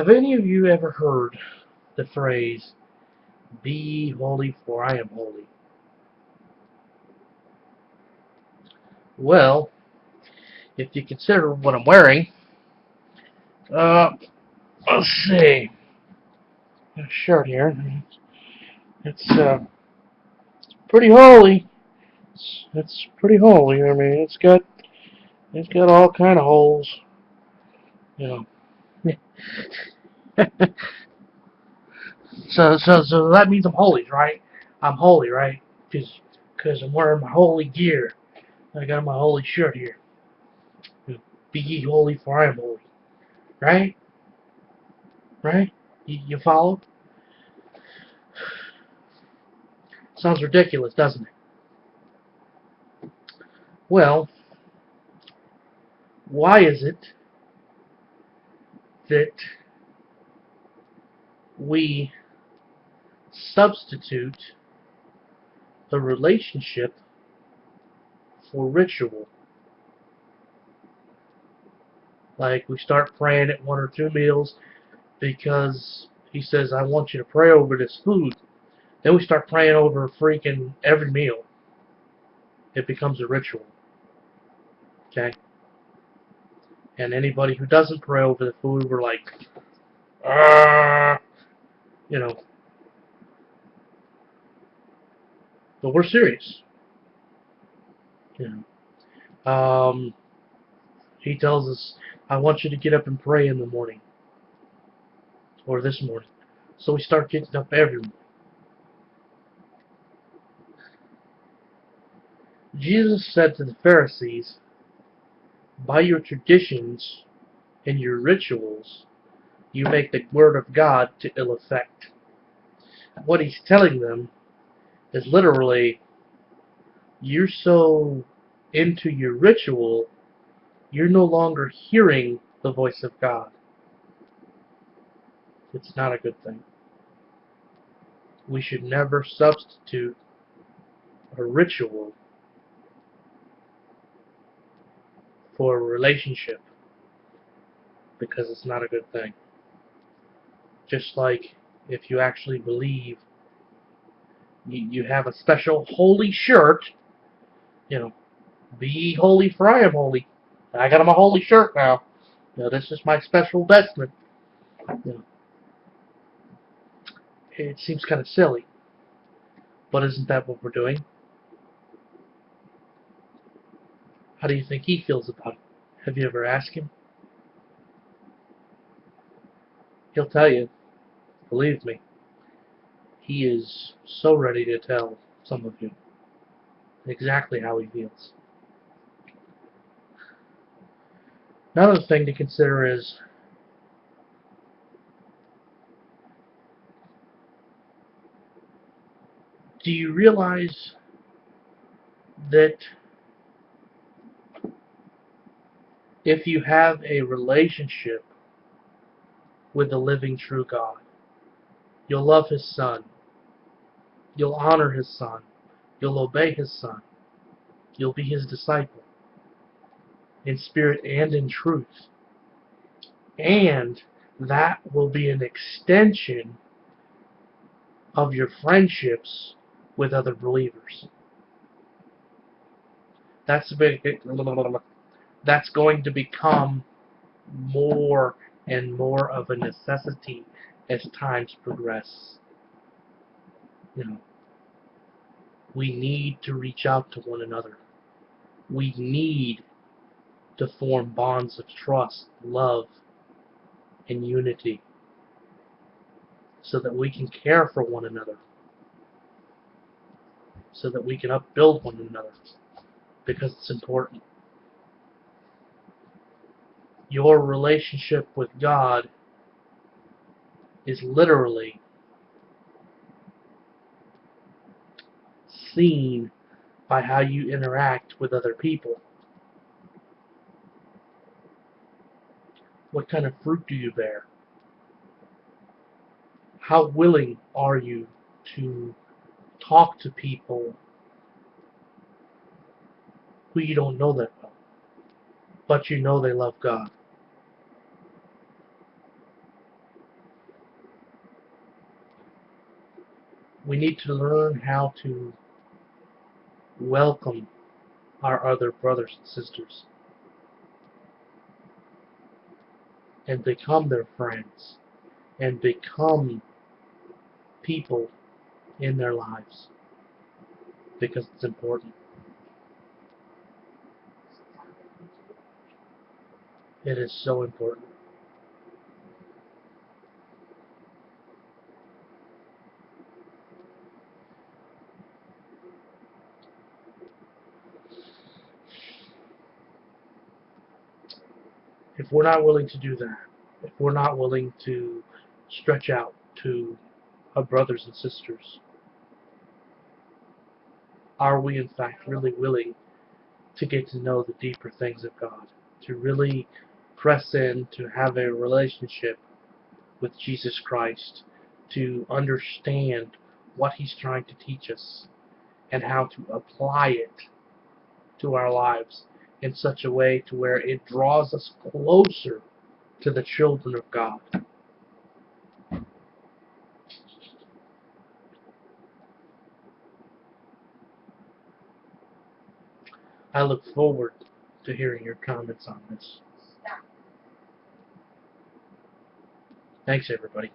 Have any of you ever heard the phrase, "Be ye holy, for I am holy"? Well, if you consider what I'm wearing, uh, let's see, a shirt here. It's pretty holy. It's pretty holy. I mean, it's got all kind of holes, you know. So that means I'm holy, right? I'm holy, right? Because I'm wearing my holy gear. I got my holy shirt here. Be ye holy, for I am holy. Right? Right? You follow? Sounds ridiculous, doesn't it? Well, why is it that we substitute the relationship for ritual? Like, we start praying at one or two meals because he says, I want you to pray over this food. Then we start praying over freaking every meal. It becomes a ritual. Okay? And anybody who doesn't pray over the food, we're like, ah, you know. But we're serious. You know. He tells us, I want you to get up and pray in the morning. Or this morning. So we start getting up every morning. Jesus said to the Pharisees, by your traditions and your rituals, you make the word of God to ill effect. What he's telling them is literally, you're so into your ritual, you're no longer hearing the voice of God. It's not a good thing. We should never substitute a ritual for a relationship, because it's not a good thing. Just like if you actually believe you have a special holy shirt, you know, be ye holy, for I am holy. I got my holy shirt now. You know, this is my special vestment. You know, it seems kind of silly, but isn't that what we're doing? How do you think he feels about it? Have you ever asked him? He'll tell you. Believe me. He is so ready to tell some of you exactly how he feels. Another thing to consider is, do you realize that if you have a relationship with the living true God, you'll love his Son, you'll honor his Son, you'll obey his Son, you'll be his disciple in spirit and in truth, and that will be an extension of your friendships with other believers. That's going to become more and more of a necessity as times progress. You know, we need to reach out to one another. We need to form bonds of trust, love, and unity so that we can care for one another, so that we can upbuild one another, because it's important. Your relationship with God is literally seen by how you interact with other people. What kind of fruit do you bear? How willing are you to talk to people who you don't know that well, but you know they love God? We need to learn how to welcome our other brothers and sisters and become their friends and become people in their lives, because it's important. It is so important. If we're not willing to do that, if we're not willing to stretch out to our brothers and sisters, are we in fact really willing to get to know the deeper things of God? To really press in, to have a relationship with Jesus Christ, to understand what He's trying to teach us and how to apply it to our lives in such a way to where it draws us closer to the children of God. I look forward to hearing your comments on this. Thanks, everybody.